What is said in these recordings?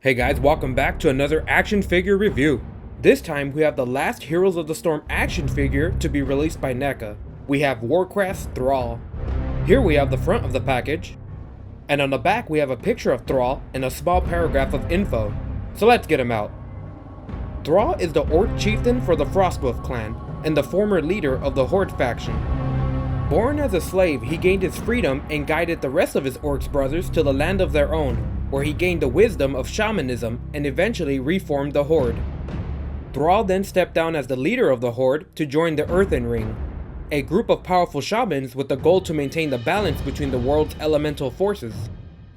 Hey guys, welcome back to another action figure review. This time we have the last Heroes of the Storm action figure to be released by NECA. We have Warcraft Thrall. Here we have the front of the package, and on the back we have a picture of Thrall and a small paragraph of info. So let's get him out. Thrall is the Orc Chieftain for the Frostwolf clan and the former leader of the Horde faction. Born as a slave, he gained his freedom and guided the rest of his Orcs brothers to the land of their own, where he gained the wisdom of shamanism and eventually reformed the Horde. Thrall then stepped down as the leader of the Horde to join the Earthen Ring, a group of powerful shamans with the goal to maintain the balance between the world's elemental forces.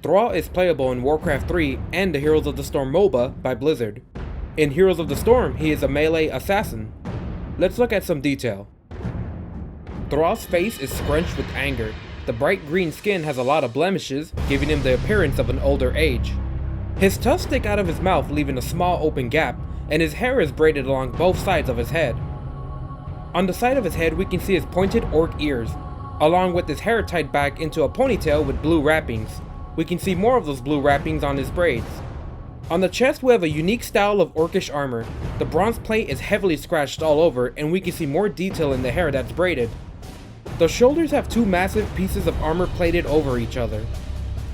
Thrall is playable in Warcraft 3 and the Heroes of the Storm MOBA by Blizzard. In Heroes of the Storm, he is a melee assassin. Let's look at some detail. Thrall's face is scrunched with anger. The bright green skin has a lot of blemishes, giving him the appearance of an older age. His tusks stick out of his mouth, leaving a small open gap, and his hair is braided along both sides of his head. On the side of his head we can see his pointed orc ears, along with his hair tied back into a ponytail with blue wrappings. We can see more of those blue wrappings on his braids. On the chest we have a unique style of orcish armor. The bronze plate is heavily scratched all over, and we can see more detail in the hair that's braided. The shoulders have two massive pieces of armor plated over each other.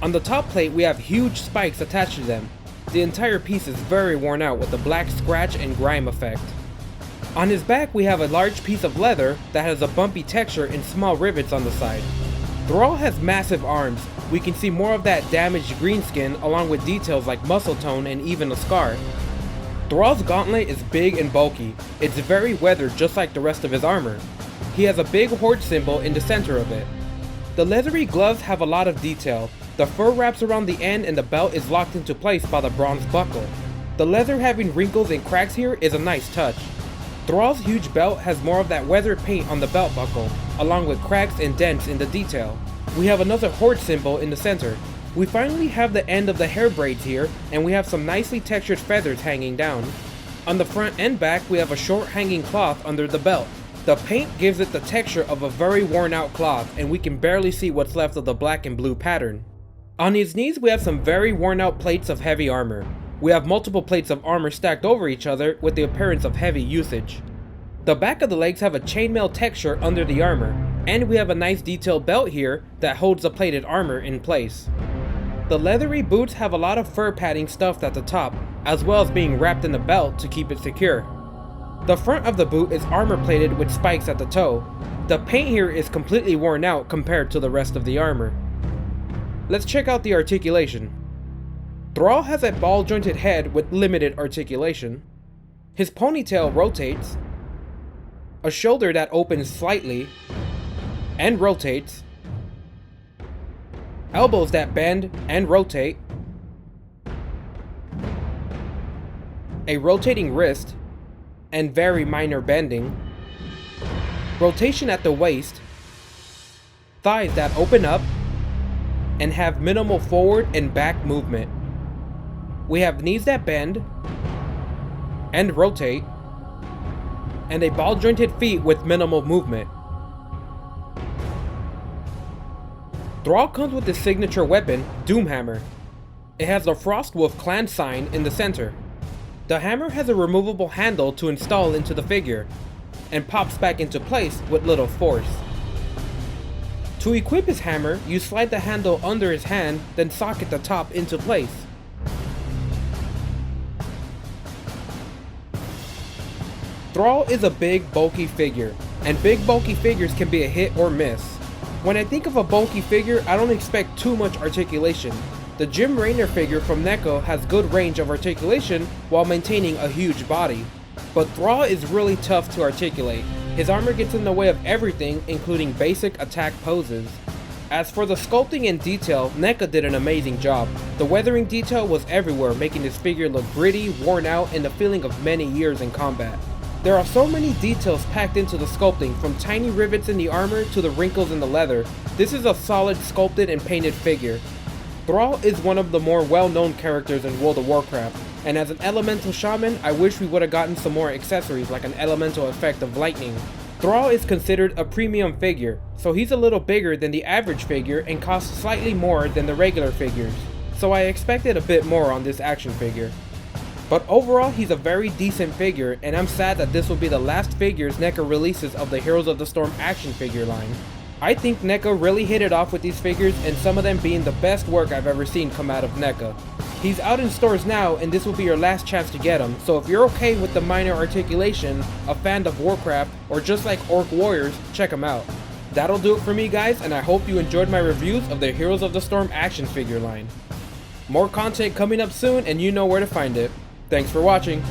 On the top plate we have huge spikes attached to them. The entire piece is very worn out with a black scratch and grime effect. On his back we have a large piece of leather that has a bumpy texture and small rivets on the side. Thrall has massive arms. We can see more of that damaged green skin along with details like muscle tone and even a scar. Thrall's gauntlet is big and bulky. It's very weathered just like the rest of his armor. He has a big horde symbol in the center of it. The leathery gloves have a lot of detail. The fur wraps around the end and the belt is locked into place by the bronze buckle. The leather having wrinkles and cracks here is a nice touch. Thrall's huge belt has more of that weathered paint on the belt buckle, along with cracks and dents in the detail. We have another horde symbol in the center. We finally have the end of the hair braids here, and we have some nicely textured feathers hanging down. On the front and back we have a short hanging cloth under the belt. The paint gives it the texture of a very worn out cloth, and we can barely see what's left of the black and blue pattern. On his knees we have some very worn out plates of heavy armor. We have multiple plates of armor stacked over each other with the appearance of heavy usage. The back of the legs have a chainmail texture under the armor, and we have a nice detailed belt here that holds the plated armor in place. The leathery boots have a lot of fur padding stuffed at the top, as well as being wrapped in the belt to keep it secure. The front of the boot is armor plated with spikes at the toe. The paint here is completely worn out compared to the rest of the armor. Let's check out the articulation. Thrall has a ball jointed head with limited articulation. His ponytail rotates, a shoulder that opens slightly and rotates, elbows that bend and rotate, a rotating wrist, and very minor bending, rotation at the waist, thighs that open up and have minimal forward and back movement. We have knees that bend and rotate, and a ball jointed feet with minimal movement. Thrall comes with his signature weapon, Doomhammer. It has the Frostwolf clan sign in the center. The hammer has a removable handle to install into the figure, and pops back into place with little force. To equip his hammer, you slide the handle under his hand, then socket the top into place. Thrall is a big, bulky figure, and big, bulky figures can be a hit or miss. When I think of a bulky figure, I don't expect too much articulation. The Raynor figure from NECA has good range of articulation while maintaining a huge body. But Thrall is really tough to articulate. His armor gets in the way of everything, including basic attack poses. As for the sculpting and detail, NECA did an amazing job. The weathering detail was everywhere, making this figure look gritty, worn out, and the feeling of many years in combat. There are so many details packed into the sculpting, from tiny rivets in the armor to the wrinkles in the leather. This is a solid sculpted and painted figure. Thrall is one of the more well-known characters in World of Warcraft, and as an elemental shaman, I wish we would have gotten some more accessories like an elemental effect of lightning. Thrall is considered a premium figure, so he's a little bigger than the average figure and costs slightly more than the regular figures. so I expected a bit more on this action figure. But overall, he's a very decent figure, and I'm sad that this will be the last figures NECA releases of the Heroes of the Storm action figure line. I think NECA really hit it off with these figures, and some of them being the best work I've ever seen come out of NECA. He's out in stores now, and this will be your last chance to get him, so if you're okay with the minor articulation, a fan of Warcraft, or just like Orc Warriors, check him out. That'll do it for me guys, and I hope you enjoyed my reviews of the Heroes of the Storm action figure line. More content coming up soon, and you know where to find it. Thanks for watching.